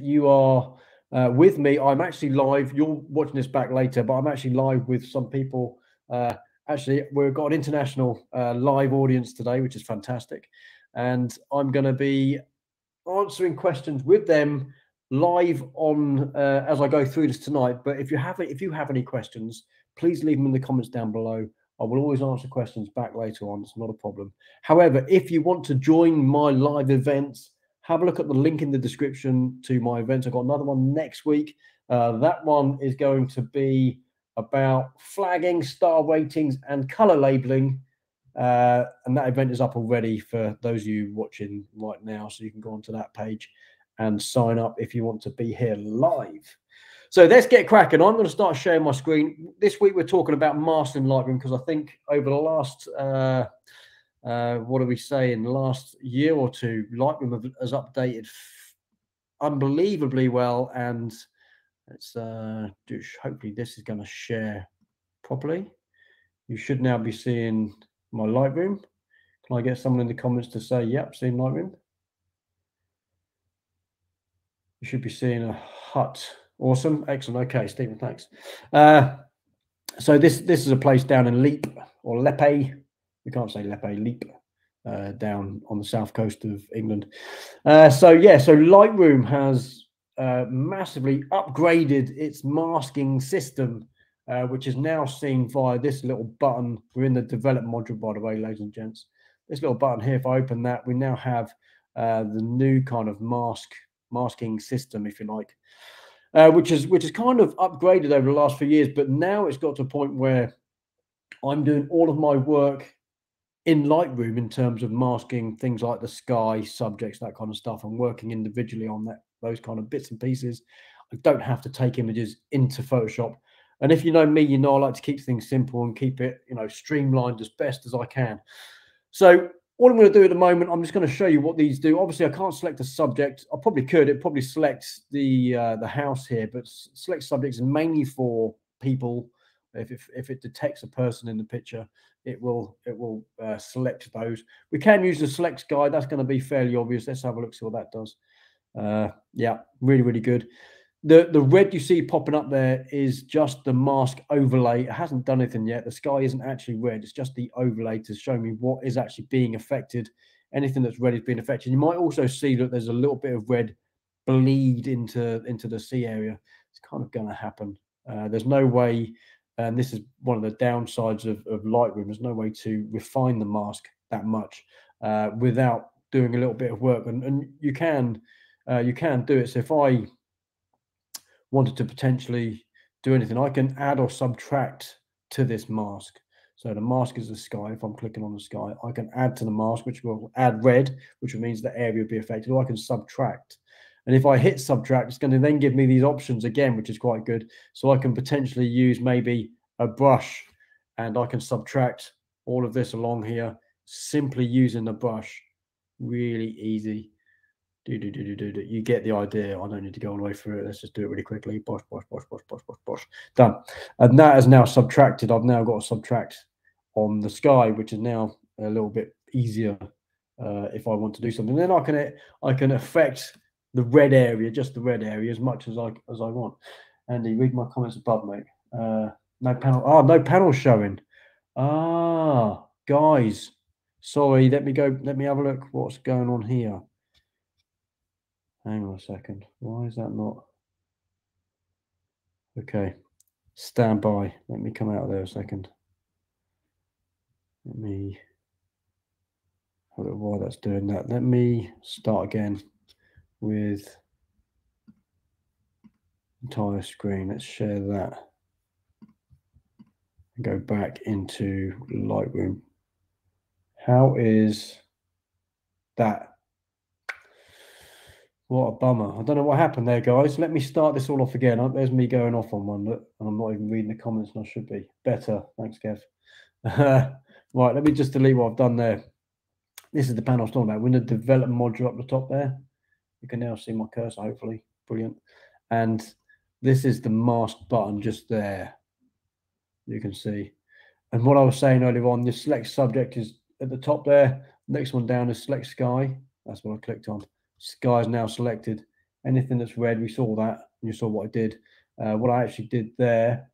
you are with me. I'm actually live. You're watching this back later, but I'm actually live with some people. Actually, we've got an international live audience today, which is fantastic. And I'm going to be answering questions with them live on as I go through this tonight. But if you have any questions, please leave them in the comments down below. I will always answer questions back later on. It's not a problem. However, if you want to join my live events, have a look at the link in the description to my events. I've got another one next week. That one is going to be about flagging, star ratings, and color labeling. And that event is up already for those of you watching right now. So you can go onto that page and sign up if you want to be here live. So let's get cracking. I'm going to start sharing my screen. This week we're talking about mastering Lightroom because I think over the last what do we say, in the last year or two, Lightroom has updated unbelievably well, and it's hopefully this is going to share properly. You should now be seeing my Lightroom. Can I get someone in the comments to say, yep, seeing Lightroom? You should be seeing a hut. Awesome. Excellent. Okay, Stephen, thanks. So this is a place down in Leap or Lepe. You can't say Lepe, Leap, down on the south coast of England. So Lightroom has massively upgraded its masking system, which is now seen via this little button. We're in the develop module, by the way, ladies and gents. This little button here, if I open that, we now have the new kind of masking system, if you like, which is kind of upgraded over the last few years. But now it's got to a point where I'm doing all of my work in Lightroom in terms of masking things like the sky, subjects, that kind of stuff. I'm working individually on those kind of bits and pieces. I don't have to take images into Photoshop. And if you know me, you know I like to keep things simple and keep it, streamlined as best as I can. So what I'm going to do at the moment, I'm just going to show you what these do. Obviously, I can't select a subject. I probably could. It probably selects the house here, but select subjects is mainly for people. If it detects a person in the picture, it will select those. We can use the selects guide. That's going to be fairly obvious. Let's have a look, see what that does. Yeah, really, really good. The red you see popping up there is just the mask overlay. It hasn't done anything yet. The sky isn't actually red. It's just the overlay to show me what is actually being affected. Anything that's red is being affected. You might also see that there's a little bit of red bleed into the sea area. It's kind of going to happen. There's no way, and this is one of the downsides of Lightroom, there's no way to refine the mask that much without doing a little bit of work. And you can do it. So if I wanted to potentially do anything, I can add or subtract to this mask. So the mask is the sky. If I'm clicking on the sky, I can add to the mask, which will add red, which means the area will be affected, or I can subtract. And if I hit subtract, it's going to then give me these options again, which is quite good. So I can potentially use maybe a brush, and I can subtract all of this along here simply using the brush. Really easy. You get the idea. I don't need to go all the way through it. Let's just do it really quickly. Bosh. Done. And that is now subtracted. I've now got to subtract on the sky, which is now a little bit easier if I want to do something. Then I can affect the red area, just the red area, as much as I want. Andy, read my comments above, mate. No panel. Oh, no panel showing. Ah, guys, sorry. Let me have a look. What's going on here? Hang on a second. Why is that not? Okay. Stand by. Let me come out of there a second. Let me have a look why that's doing that. Let me start again with entire screen. Let's share that. And go back into Lightroom. How is that? What a bummer. I don't know what happened there, guys. Let me start this all off again. There's me going off on one, look, and I'm not even reading the comments, and I should be. Better. Thanks, Kev. Right, let me just delete what I've done there. This is the panel I was talking about. We're in the development module up the top there. You can now see my cursor, hopefully. Brilliant. And this is the mask button just there. You can see. And what I was saying earlier on, this select subject is at the top there. Next one down is select sky. That's what I clicked on. Sky is now selected. Anything that's red, we saw that. You saw what I did. What I actually did there.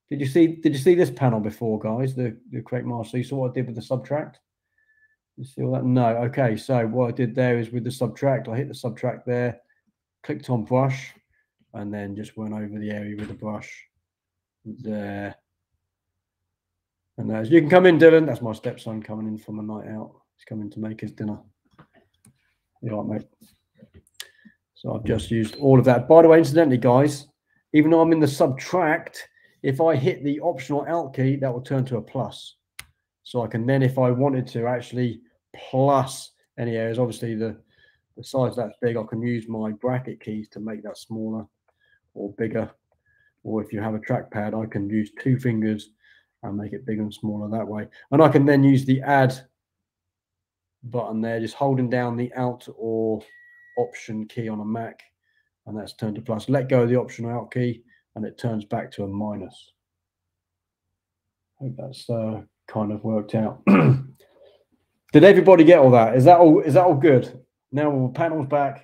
Did you see this panel before, guys? The correct mask. So you saw what I did with the subtract? You see all that? No. Okay. So what I did there is with the subtract, I hit the subtract there, clicked on brush, and then just went over the area with the brush there. And as you can come in, Dylan. That's my stepson coming in from a night out. He's coming to make his dinner. You all right, mate? So I've just used all of that. By the way, incidentally, guys, even though I'm in the subtract, if I hit the optional Alt key, that will turn to a plus. So I can then, if I wanted to actually plus any areas, obviously the size that's big, I can use my bracket keys to make that smaller or bigger. Or if you have a trackpad, I can use 2 fingers and make it bigger and smaller that way. And I can then use the add button there, just holding down the Alt or Option key on a Mac, and that's turned to plus. Let go of the optional Alt key, and it turns back to a minus. Hope that's kind of worked out. Did everybody get all that? Is that all good? Now the panel's back.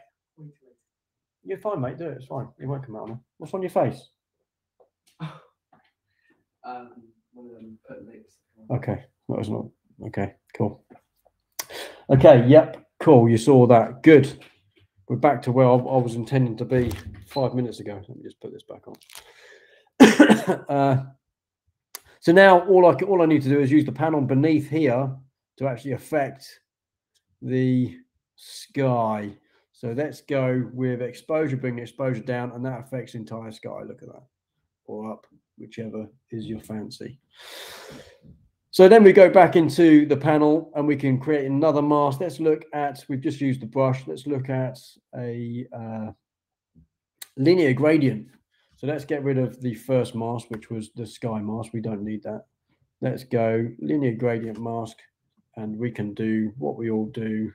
You're fine, mate. Do it. It's fine. It won't come out. What's on your face? One of them put links. Okay, that was not okay. Cool. Okay. Yep. Cool. You saw that. Good. We're back to where I was intending to be 5 minutes ago. Let me just put this back on. So now all I need to do is use the panel beneath here to actually affect the sky. So let's go with exposure, bring the exposure down, and that affects the entire sky. Look at that. Or up, whichever is your fancy. So then we go back into the panel and we can create another mask. Let's look at, we've just used the brush. Let's look at a linear gradient. So let's get rid of the first mask, which was the sky mask. We don't need that. Let's go linear gradient mask, and we can do what we all do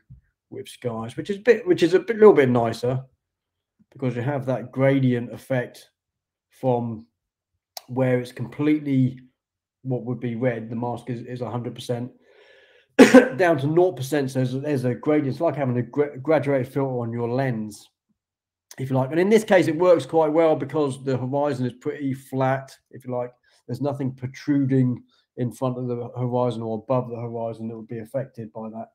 with skies, which is a little bit nicer because you have that gradient effect from where it's completely what would be red. The mask is 100% down to 0%. So there's a gradient. It's like having a graduated filter on your lens, if you like. And in this case, it works quite well because the horizon is pretty flat, if you like. There's nothing protruding in front of the horizon or above the horizon that would be affected by that.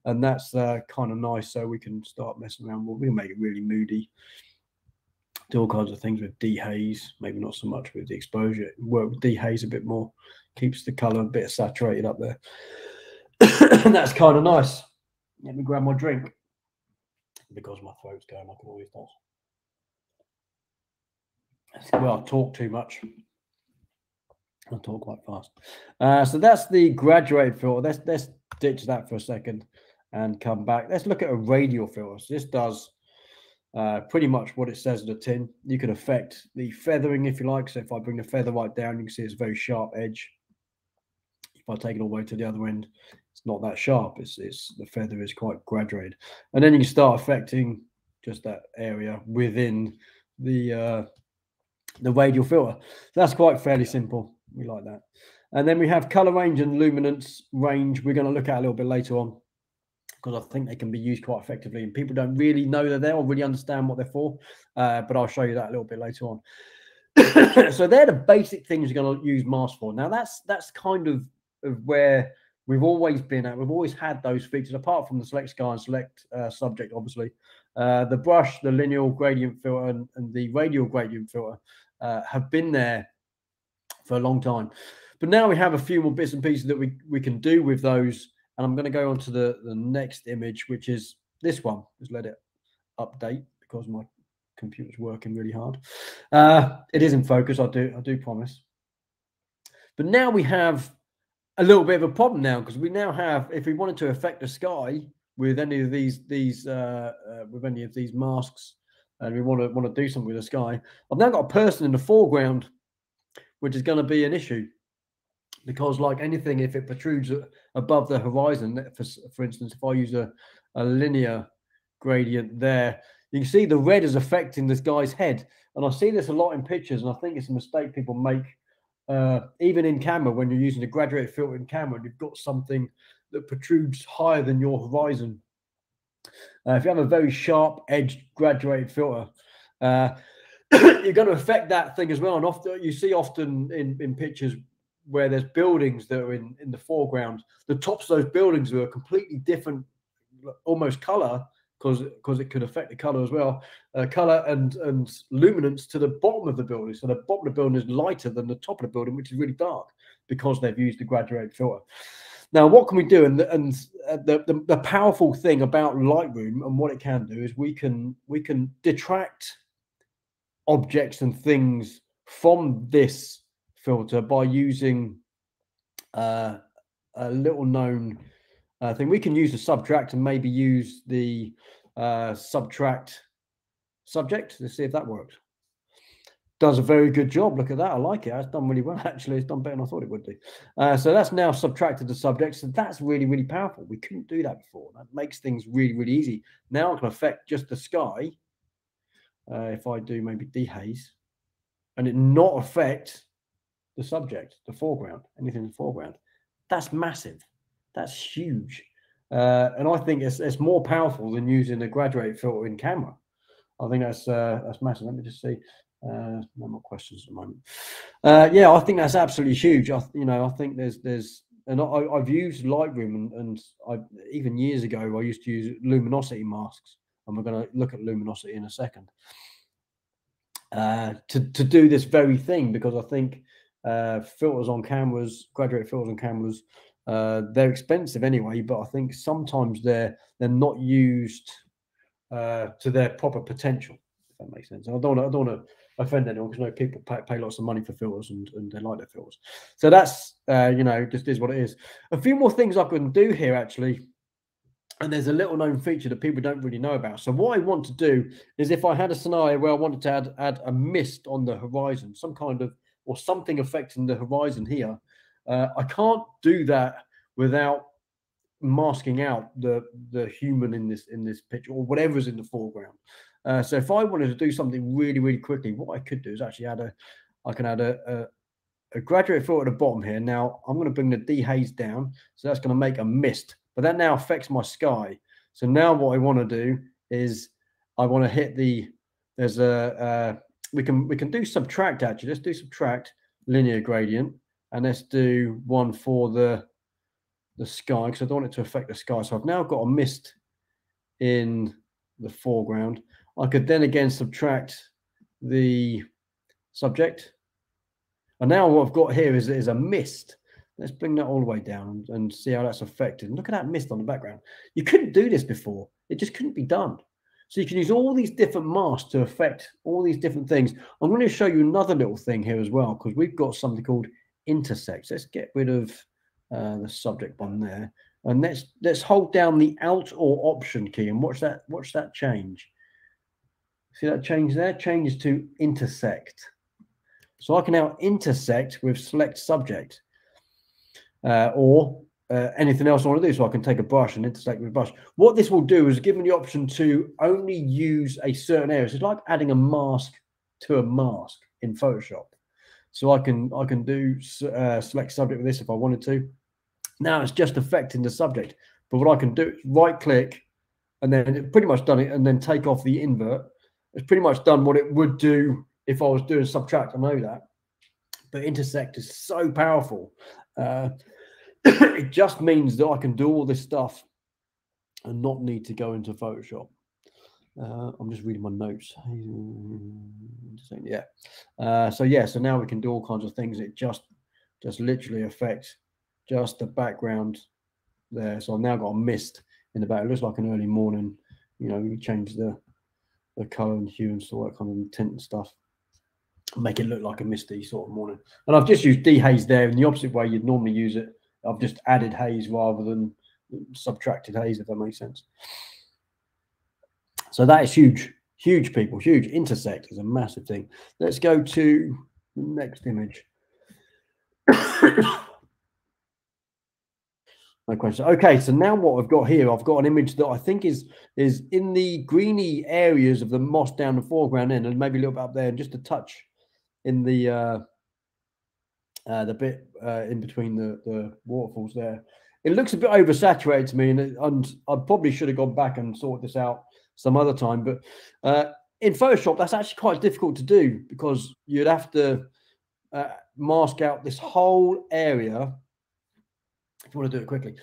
And that's kind of nice. So we can start messing around. We'll make it really moody. Do all kinds of things with dehaze, maybe not so much with the exposure. Work with dehaze a bit more, keeps the color a bit saturated up there. And that's kind of nice. Let me grab my drink because my throat's going like it always does. Well, I talk too much. I talk quite fast. So that's the graduated filter. Let's ditch that for a second and come back. Let's look at a radial filter. So this does pretty much what it says in the tin. You can affect the feathering if you like. So if I bring the feather right down, you can see it's a very sharp edge. If I take it all the way to the other end, it's not that sharp. It's the feather is quite graduated, and then you can start affecting just that area within the radial filter. So that's quite fairly simple. We like that. And then we have color range and luminance range. We're going to look at a little bit later on, because I think they can be used quite effectively, and people don't really know they're there or really understand what they're for. But I'll show you that a little bit later on. So they're the basic things you're going to use masks for. Now that's kind of where we've always been at. We've always had those features, apart from the select sky and select subject, obviously. The brush, the linear gradient filter, and the radial gradient filter have been there for a long time. But now we have a few more bits and pieces that we can do with those. And I'm going to go on to the next image, which is this one. Just let it update because my computer's working really hard. It is in focus, I do promise. But now we have a little bit of a problem now, because we now have, if we wanted to affect the sky with any of these masks, and we want to do something with the sky, I've now got a person in the foreground, which is going to be an issue. Because like anything, if it protrudes above the horizon, for instance, if I use a linear gradient there, you can see the red is affecting this guy's head. And I see this a lot in pictures, and I think it's a mistake people make, even in camera, when you're using a graduated filter in camera, and you've got something that protrudes higher than your horizon. If you have a very sharp edged graduated filter, you're going to affect that thing as well. And often you see in pictures where there's buildings that are in the foreground, the tops of those buildings are a completely different, almost color, because it could affect the color as well, color and luminance to the bottom of the building. So the bottom of the building is lighter than the top of the building, which is really dark because they've used the graduated filter. Now, what can we do? And the powerful thing about Lightroom and what it can do is we can detract objects and things from this filter by using a little known thing. We can use the subtract and maybe use the subtract subject. Let's see if that works. Does a very good job. Look at that. I like it. It's done really well, actually. It's done better than I thought it would do. So that's now subtracted the subject. So that's really, really powerful. We couldn't do that before. That makes things really, really easy. Now I can affect just the sky. If I do maybe dehaze, and it not affect the subject, the foreground, anything in the foreground. That's massive. That's huge. And I think it's more powerful than using a graduated filter in camera. I think that's massive. Let me just see. No more questions at the moment. Yeah, I think that's absolutely huge. I think there's and I've used Lightroom and I even years ago I used to use luminosity masks, and we're going to look at luminosity in a second. To do this very thing, because I think filters on cameras, graduated filters on cameras, they're expensive anyway, but I think sometimes they're not used to their proper potential, if that makes sense. And I don't want to offend anyone, because people pay lots of money for filters and they like their filters. So that's just is what it is. A few more things I can do here actually. And there's a little known feature that people don't really know about. So what I want to do is, if I had a scenario where I wanted to add a mist on the horizon, some kind of, or something affecting the horizon here, I can't do that without masking out the human in this picture, or whatever's in the foreground. So if I wanted to do something really, really quickly, what I could do is actually add a graduate filter at the bottom here. Now I'm going to bring the dehaze down, so that's going to make a mist. But that now affects my sky. So now what I want to do is I want to hit there's a we can do subtract actually. Let's do subtract linear gradient, and let's do one for the sky, because I don't want it to affect the sky. So I've now got a mist in the foreground. I could then again subtract the subject. And now what I've got here is a mist. Let's bring that all the way down and see how that's affected. And look at that mist on the background. You couldn't do this before. It just couldn't be done. So you can use all these different masks to affect all these different things. I'm going to show you another little thing here as well, because we've got something called intersect. Let's get rid of the subject one there. And let's hold down the Alt or Option key and watch that change. See that change there? Changes to intersect. So I can now intersect with select subject. Or anything else I want to do. So I can take a brush and intersect with a brush. What this will do is give me the option to only use a certain area. So it's like adding a mask to a mask in Photoshop. So I can do select subject with this if I wanted to. Now it's just affecting the subject. But what I can do is right click, and then it's pretty much done it, and then take off the invert. It's pretty much done what it would do if I was doing subtract. I know that. But intersect is so powerful. It just means that I can do all this stuff and not need to go into Photoshop. I'm just reading my notes. Yeah. So now we can do all kinds of things. It just literally affects just the background there. So I've now got a mist in the back. It looks like an early morning. You change the color and hue and all that kind of tint and stuff. Make it look like a misty sort of morning. And I've just used dehaze there in the opposite way you'd normally use it. I've just added haze rather than subtracted haze, if that makes sense. So that is huge, people, huge. Intersect is a massive thing. Let's go to the next image. No question. Okay, so now what I've got here, I've got an image that I think is in the greeny areas of the moss down the foreground end, and maybe a little bit up there, and just a touch in the bit in between the waterfalls there. it looks a bit oversaturated to me, and I probably should have gone back and sorted this out some other time. But in Photoshop, that's actually quite difficult to do because you'd have to mask out this whole area. If you want to do it quickly,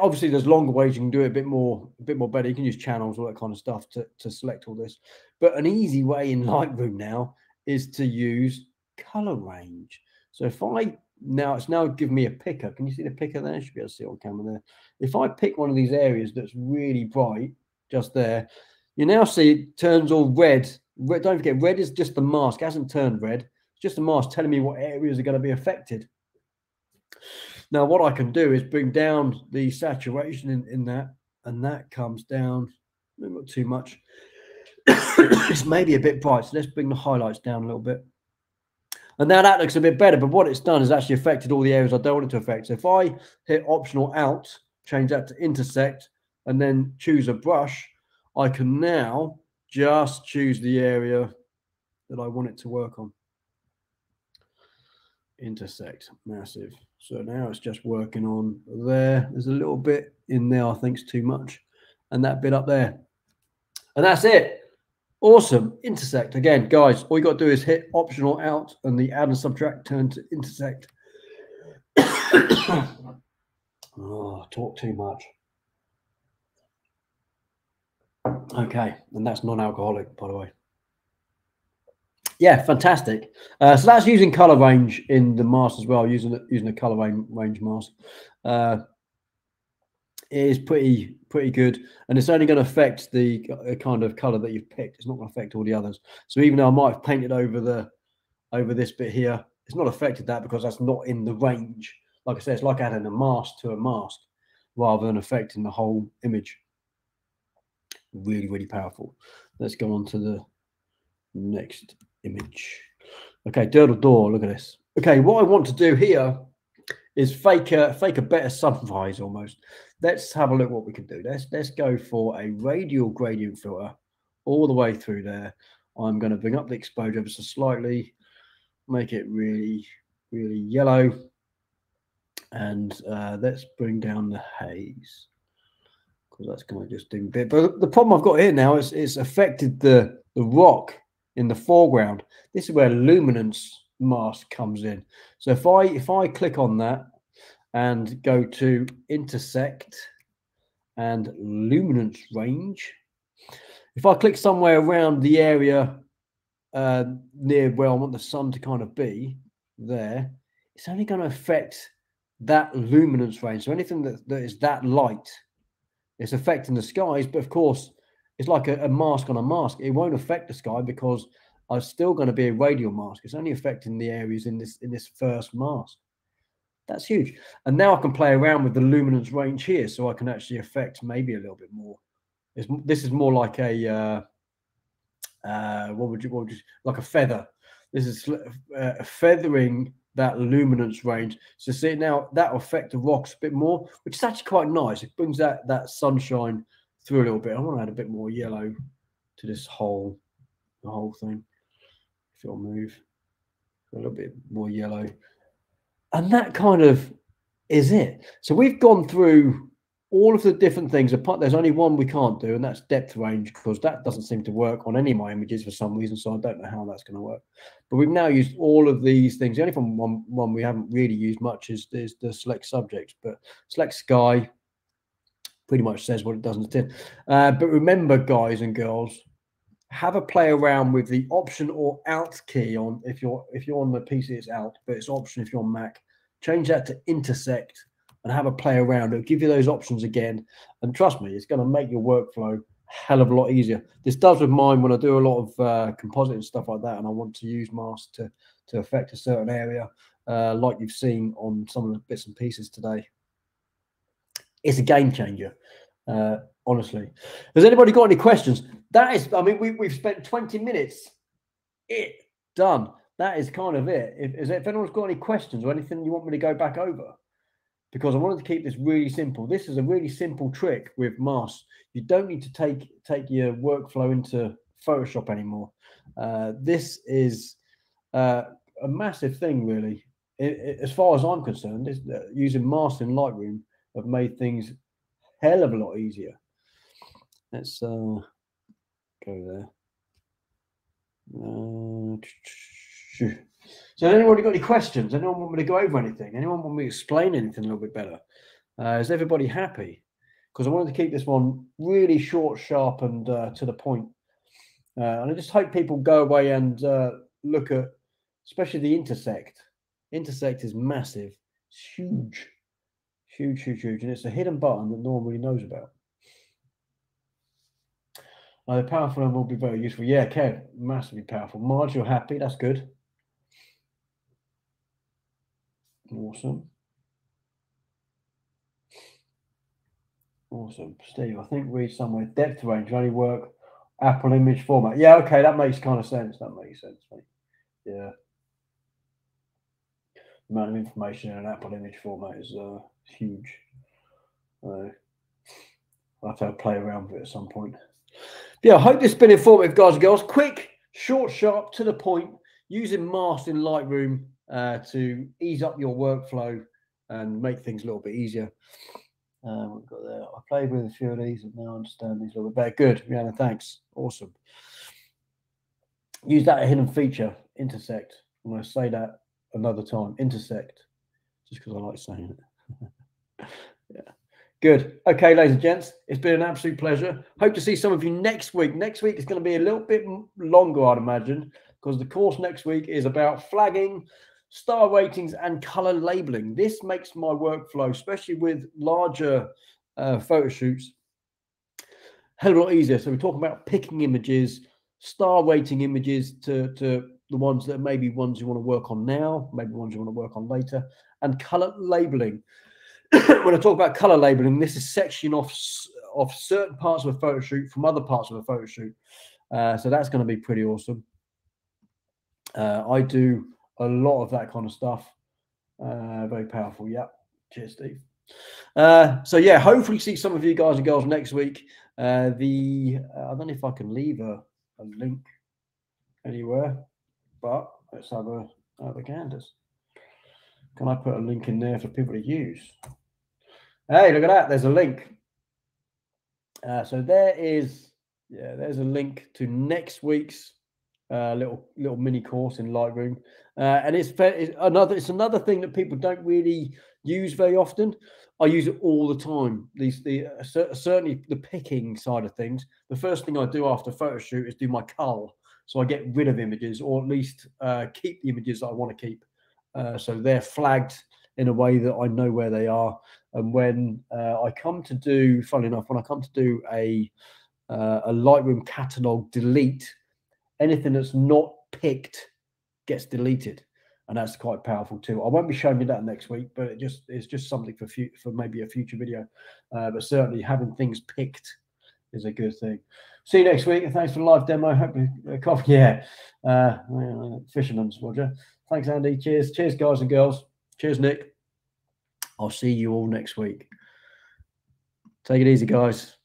obviously there's longer ways you can do it a bit more better. You can use channels, all that kind of stuff to select all this. But an easy way in Lightroom now is to use color range. So if it's now giving me a picker. Can you see the picker there? You should be able to see it on camera there. If I pick one of these areas that's really bright, just there, you now see it turns all red. Don't forget, red is just the mask. It hasn't turned red. It's just a mask telling me what areas are going to be affected. Now, what I can do is bring down the saturation in that, and that comes down, not too much. It's maybe a bit bright, so let's bring the highlights down a little bit. And now that looks a bit better, but what it's done is actually affected all the areas I don't want it to affect. So if I hit Optional Alt, change that to Intersect, and then choose a brush, I can now just choose the area that I want it to work on. Intersect, massive. So now it's just working on there. There's a little bit in there I think is too much, and that bit up there. And that's it. Awesome. Intersect. Again, guys, all you got to do is hit Optional Alt and the Add and Subtract turn to Intersect. Oh, talk too much. Okay, and that's non-alcoholic, by the way. Yeah, fantastic. So that's using color range in the mask as well, using the color range mask. It is pretty good, and it's only going to affect the kind of color that you've picked. It's not going to affect all the others. So even though I might have painted over this bit here, it's not affected that because that's not in the range. Like I said, it's like adding a mask to a mask rather than affecting the whole image. Really, really powerful. Let's go on to the next image. Okay, Durdle Door, look at this. Okay, what I want to do here is fake a better sunrise almost. Let's have a look what we can do. Let's go for a radial gradient filter all the way through there. I'm going to bring up the exposure ever so slightly, make it really, really yellow, and let's bring down the haze because that's going to just do a bit. But the problem I've got here now is it's affected the rock in the foreground. This is where luminance mask comes in. So if I click on that and go to Intersect and Luminance Range, if I click somewhere around the area near where I want the sun to kind of be there, it's only going to affect that luminance range. So anything that is that light, it's affecting the skies. But of course, it's like a mask on a mask. It won't affect the sky because I'm still going to be a radial mask. It's only affecting the areas in this first mask. That's huge. And now I can play around with the luminance range here, so I can actually affect maybe a little bit more. This is more like a what would you like a feather. This is feathering that luminance range. So see now that will affect the rocks a bit more, which is actually quite nice. It brings that sunshine through a little bit. I want to add a bit more yellow to this the whole thing. If it'll move a little bit more yellow. And that kind of is it. So we've gone through all of the different things. Apart, there's only one we can't do, and that's depth range, because that doesn't seem to work on any of my images for some reason. So I don't know how that's going to work. But we've now used all of these things. The only one we haven't really used much is the select subject, but select sky pretty much says what it does in the tin. But remember, guys and girls, have a play around with the Option or Alt key on if you're on the PC, it's Alt, but it's Option if you're on Mac. Change that to Intersect and have a play around. It'll give you those options again, and trust me, it's going to make your workflow a hell of a lot easier. This does with mine when I do a lot of composite and stuff like that, and I want to use masks to affect a certain area, like you've seen on some of the bits and pieces today. It's a game changer. Honestly, has anybody got any questions? That is, I mean, we've spent 20 minutes. Done. That is kind of it. If anyone's got any questions or anything you want me to go back over, because I wanted to keep this really simple. This is a really simple trick with masks. You don't need to take your workflow into Photoshop anymore. This is a massive thing, really. As far as I'm concerned, is using masks in Lightroom have made things hell of a lot easier. Let's go there. So, anyone got any questions? Anyone want me to go over anything? Anyone want me to explain anything a little bit better? Is everybody happy? Because I wanted to keep this one really short, sharp, and to the point. And I just hope people go away and look at, especially the intersect. Intersect is massive. It's huge. Huge, huge, huge. And it's a hidden button that no one really knows about. The powerful one will be very useful. Yeah, Kev, massively powerful. Marge, you're happy. That's good. Awesome. Awesome. Steve, I think read somewhere. Depth range only work Apple image format. Yeah, okay, that makes kind of sense. That makes sense, mate. Yeah. The amount of information in an Apple image format is huge. I'll have to play around with it at some point. Yeah, I hope this has been informative, guys and girls. Quick, short, sharp, to the point, using masks in Lightroom to ease up your workflow and make things a little bit easier. We've got there. I played with a few of these and now I understand these a little bit better. Good, Rihanna, thanks. Awesome. Use that hidden feature, intersect. I'm going to say that another time, intersect, just because I like saying it. Yeah. Good. Okay, ladies and gents, it's been an absolute pleasure. Hope to see some of you next week. Next week is going to be a little bit longer, I'd imagine, because the course next week is about flagging, star ratings, and color labeling. This makes my workflow, especially with larger photo shoots, a hell of a lot easier. So we're talking about picking images, star rating images to the ones that maybe ones you want to work on now, maybe ones you want to work on later, and color labeling. When I talk about color labeling, this is section off certain parts of a photo shoot from other parts of a photo shoot. So that's going to be pretty awesome. I do a lot of that kind of stuff. Very powerful. Yeah. Cheers, Steve. So yeah, hopefully see some of you guys and girls next week. I don't know if I can leave a link anywhere, but let's have a canvas. Can I put a link in there for people to use? Hey, look at that. There's a link. So there's a link to next week's little mini course in Lightroom. And it's another thing that people don't really use very often. I use it all the time. Certainly the picking side of things. The first thing I do after photo shoot is do my cull. So I get rid of images, or at least keep the images that I want to keep. So they're flagged in a way that I know where they are. And when I come to do, funnily enough, when I come to do a Lightroom catalog delete, anything that's not picked gets deleted, and that's quite powerful too. I won't be showing you that next week, but it's just something for maybe a future video. But certainly having things picked is a good thing. See you next week, and thanks for the live demo. Hope coffee, yeah, Fisherman's Roger. Thanks, Andy. Cheers, guys and girls. Cheers, Nick. I'll see you all next week. Take it easy, guys.